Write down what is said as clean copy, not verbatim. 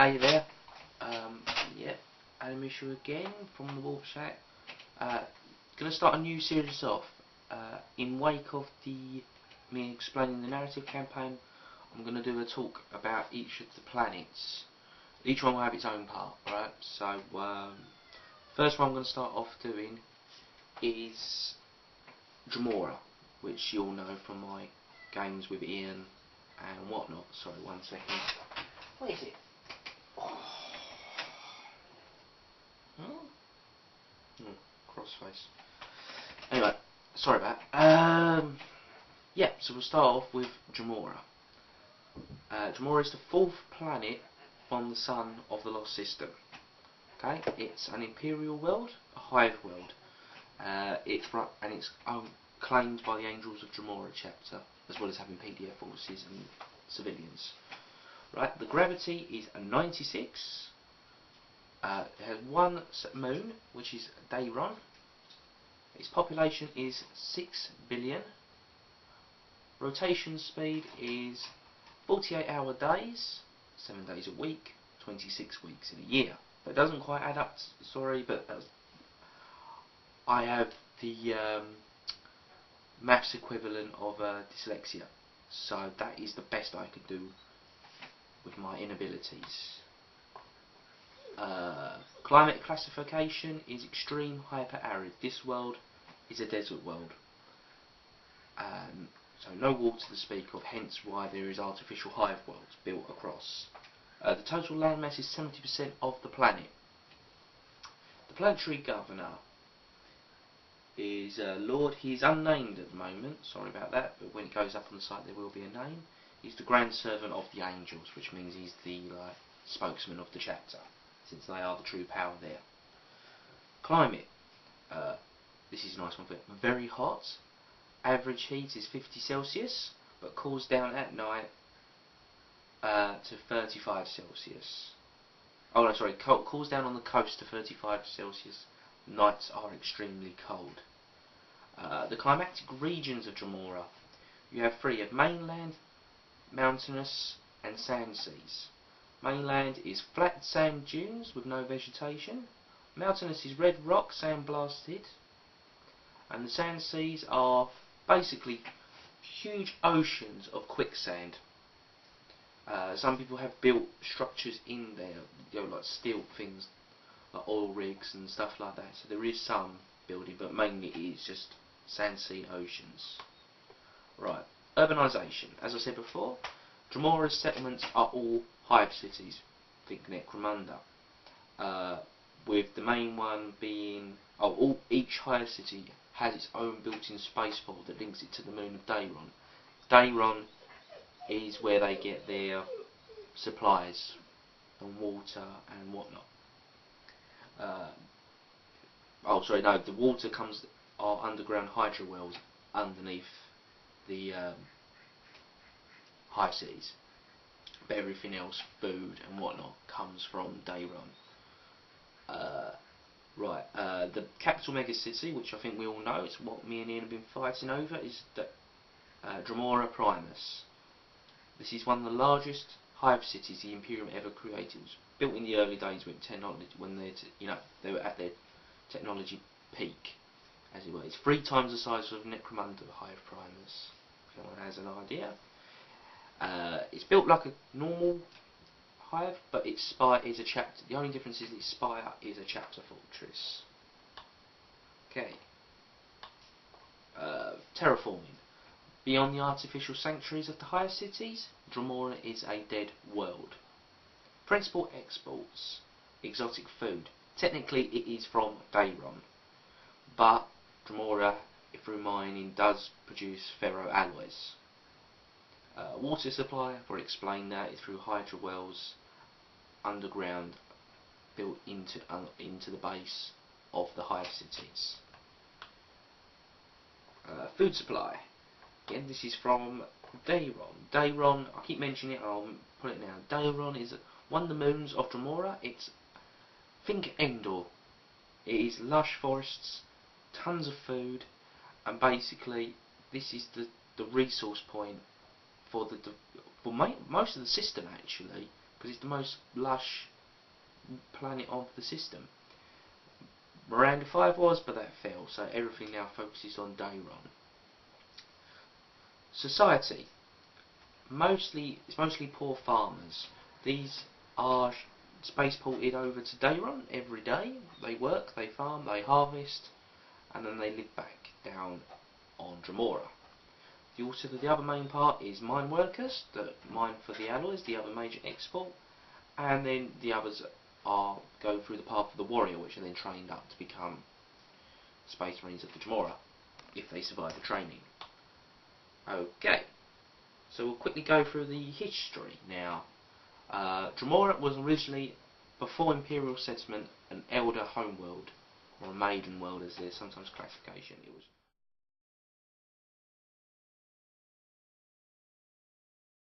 Hey there, yeah, Adam Issue again from the Warp Shack. Gonna start a new series off. In wake of me explaining the narrative campaign, I'm gonna do a talk about each of the planets. Each one will have its own part, right? So, first one I'm gonna start off doing is Dremora, which you'll know from my games with Ian and whatnot. Sorry, 1 second. What is it? Crossface. Anyway, sorry about that. Yeah, so we'll start off with Dremora. Dremora is the 4th planet from the sun of the Lost System. Okay, it's an Imperial world, a hive world. It's claimed by the Angels of Dremora chapter, as well as having PDF forces and civilians. Right, the gravity is a 96. It has 1 moon, which is Dremora. Its population is 6 billion. Rotation speed is 48-hour days, 7 days a week, 26 weeks in a year. But it doesn't quite add up, sorry, but I have the maths equivalent of dyslexia. So that is the best I could do with my inabilities. Climate classification is extreme hyper-arid. This world is a desert world. So no water to speak of, hence why there is artificial hive worlds built across. The total landmass is 70% of the planet. The planetary governor is Lord. He is unnamed at the moment, sorry about that, but when it goes up on the site there will be a name. He's the Grand Servant of the Angels, which means he's the spokesman of the chapter, since they are the true power there. Climate. This is a nice one for it. Very hot. Average heat is 50 Celsius, but cools down at night to 35 Celsius. Oh no, sorry, cools down on the coast to 35 Celsius. Nights are extremely cold. The climatic regions of Dremora. You have 3 of mainland, mountainous, and sand seas. Mainland is flat sand dunes with no vegetation. Mountainous is red rock, sand blasted. And the sand seas are basically huge oceans of quicksand. Some people have built structures in there, like steel things, like oil rigs and stuff like that. So there is some building, but mainly it is just sand sea oceans. Right, urbanisation. As I said before, Dremora's settlements are all hive cities. Think Necromunda. With the main one being, each hive city has its own built-in spaceport that links it to the moon of Dremora. Dremora is where they get their supplies and water and whatnot. The water are underground hydro wells underneath the hive cities. But everything else, food and whatnot, comes from Dremora. The capital megacity, which I think we all know, it's what me and Ian have been fighting over, is Dremora Primus. This is one of the largest hive cities the Imperium ever created. It was built in the early days when they were at their technology peak, as it were. It's 3 times the size of Necromunda Hive Primus, if anyone has an idea. It's built like a normal hive, but its spire is a chapter. The only difference is its spire is a chapter fortress. Okay. Terraforming. Beyond the artificial sanctuaries of the hive cities, Dremora is a dead world. Principal exports. Exotic food. Technically it is from Dremora, but Dremora, through mining, does produce ferroalloys. Water supply, I've already explained that, is through hydro wells underground, built into the base of the hive cities. Food supply. Again, this is from Dremora. Dremora, I keep mentioning it, I'll put it now. Dremora is one of the moons of Dremora. Think Endor. It is lush forests, tons of food, and basically this is the resource point for most of the system, actually, because it's the most lush planet of the system. Miranda 5 was, but that fell, so everything now focuses on Dayron. Society. It's mostly poor farmers. These are spaceported over to Dayron every day. They work, they farm, they harvest, and then they live back down on Dremora. The other main part is mine workers that mine for the alloys, the other major export, and then the others go through the path of the warrior, which are then trained up to become Space Marines of the Dremora, if they survive the training. Okay, so we'll quickly go through the history now. Dremora was originally, before Imperial settlement, an elder homeworld, or a maiden world as there's sometimes classification. It was